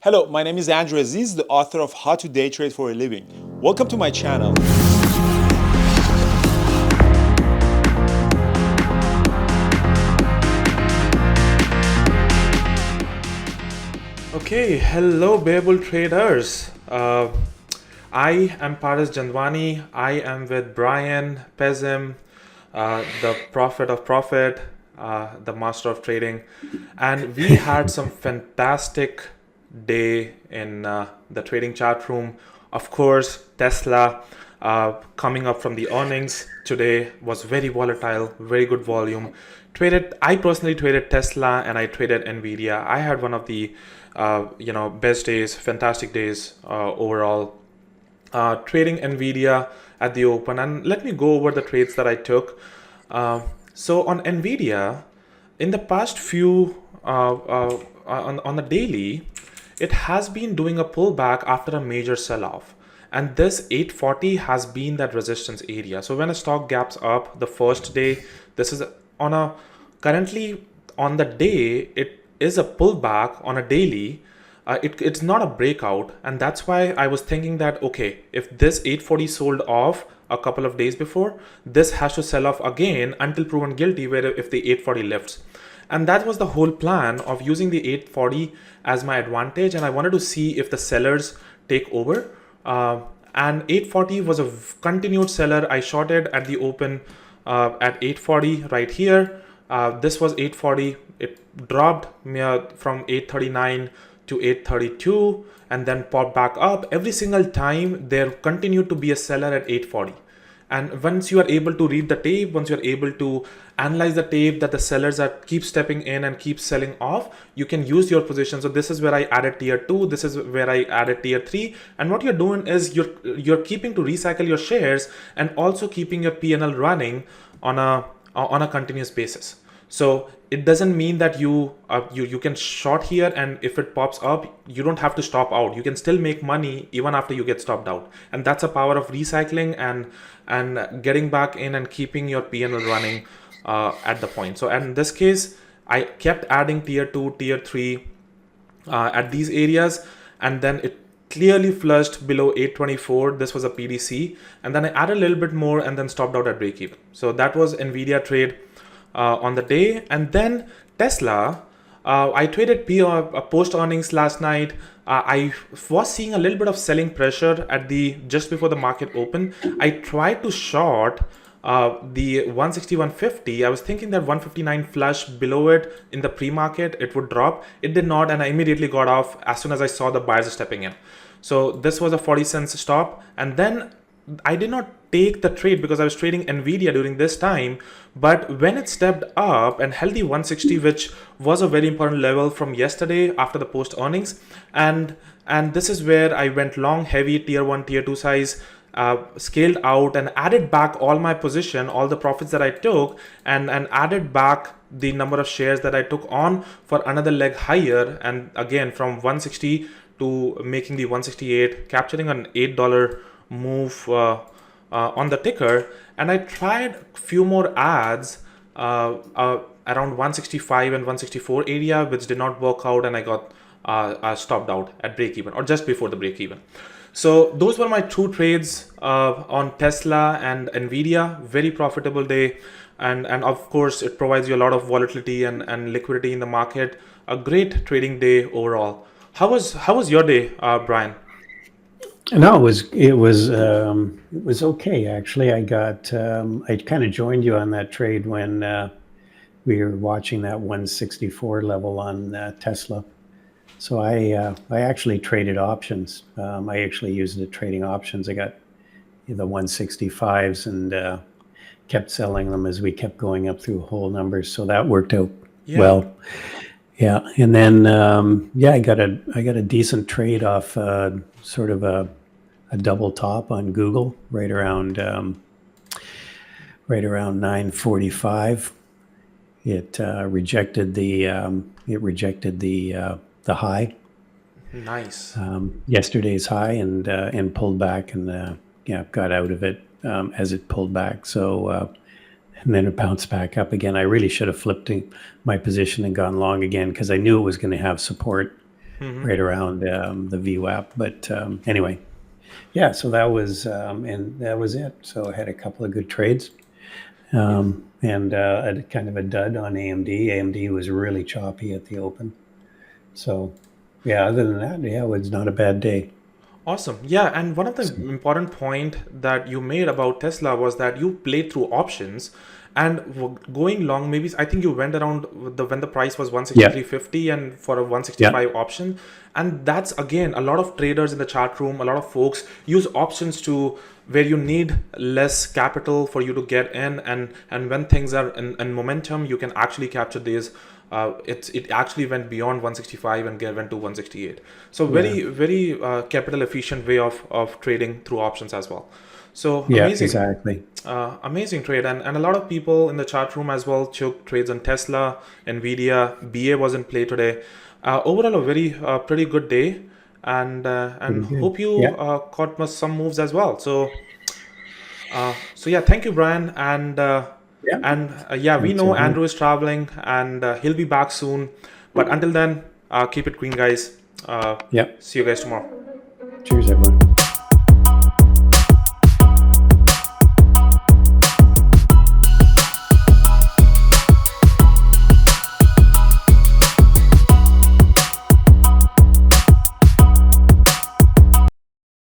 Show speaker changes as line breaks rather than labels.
Hello, my name is Andrew Aziz, the author of How to Day Trade for a Living. Welcome to my channel.
Okay, hello Bearable traders. I am Paras Jandwani. I am with Brian Pezim, the prophet of profit, the master of trading, and we had some fantastic day in the trading chat room. Of course, Tesla coming up from the earnings today was very volatile, very good volume. I personally traded Tesla and I traded Nvidia. I had one of the best days, fantastic days overall. Trading Nvidia at the open, and let me go over the trades that I took. So on Nvidia, in the past few on the daily, it has been doing a pullback after a major sell-off, and this 840 has been that resistance area. So when a stock gaps up the first day, this is on a currently on the day it is a pullback on a daily. It's not a breakout, and that's why I was thinking that okay, if this 840 sold off a couple of days before, this has to sell off again until proven guilty, where if the 840 lifts. And that was the whole plan of using the 840 as my advantage, and I wanted to see if the sellers take over. And 840 was a continued seller. I shorted at the open at 840 right here. This was 840. It dropped from 839 to 832 and then popped back up. Every single time there continued to be a seller at 840. And once you are able to read the tape, once you're able to analyze the tape that the sellers are keep stepping in and keep selling off, you can use your position. So this is where I added tier 2, this is where I added tier 3. And what you're doing is you're keeping to recycle your shares and also keeping your P&L running on a continuous basis. So it doesn't mean that you can short here, and if it pops up, you don't have to stop out. You can still make money even after you get stopped out, and that's a power of recycling and getting back in and keeping your P&L running at the point. So in this case, I kept adding tier 2, tier 3 at these areas, and then it clearly flushed below 824. This was a PDC, and then I added a little bit more and then stopped out at break even. So that was Nvidia trade on the day. And then Tesla, I traded post earnings last night. I was seeing a little bit of selling pressure at the just before the market opened. I tried to short the 160-150. I was thinking that 159 flush below it in the pre-market, it would drop. It did not, and I immediately got off as soon as I saw the buyers stepping in. So this was a 40 cents stop, and then I did not take the trade because I was trading Nvidia during this time. But when it stepped up and held the 160, which was a very important level from yesterday after the post earnings, and this is where I went long, heavy, tier 1, tier 2 size, scaled out and added back all my position, all the profits that I took, and added back the number of shares that I took on for another leg higher, and again from 160 to making the 168, capturing an $8 move on the ticker. And I tried a few more ads around 165 and 164 area, which did not work out, and I got stopped out at break even or just before the break even. So those were my two trades on Tesla and Nvidia. Very profitable day, and of course it provides you a lot of volatility and liquidity in the market. A great trading day overall. How was your day, Brian?
No, it was okay actually. I kind of joined you on that trade when we were watching that 164 level on Tesla. So I actually traded options. I actually used the trading options. I got the 165s and kept selling them as we kept going up through whole numbers. So that worked out well. Yeah, and then I got a decent trade off sort of a double top on Google right around 9:45. It rejected the high,
Nice.
yesterday's high, and pulled back and got out of it as it pulled back. So and then it bounced back up again. I really should have flipped my position and gone long again because I knew it was going to have support right around the VWAP. But anyway, yeah. So that was and that was it. So I had a couple of good trades, and a kind of a dud on AMD. AMD was really choppy at the open. So yeah. Other than that, yeah, it was not a bad day.
Awesome. Yeah, and one of the
So,
important point that you made about Tesla was that you played through options and going long. Maybe I think you went around with the when the price was
yeah,
163.50 and for a
yeah,
165 option. And that's again a lot of traders in the chat room, a lot of folks use options to where you need less capital for you to get in, and when things are in momentum, you can actually capture these. It actually went beyond 165 and went to 168. So
yeah,
very capital efficient way of trading through options as well. So
yeah,
amazing,
exactly.
amazing trade, and a lot of people in the chat room as well took trades on Tesla, Nvidia, BA was in play today. Overall, a very pretty good day, and
Pretty good.
hope you
Yeah,
caught some moves as well. So yeah, thank you, Brian,
yeah.
and yeah, we
Thanks,
know
everyone.
Andrew is traveling, and he'll be back soon. But until then, keep it green, guys.
Yeah.
See you guys tomorrow.
Cheers, everyone.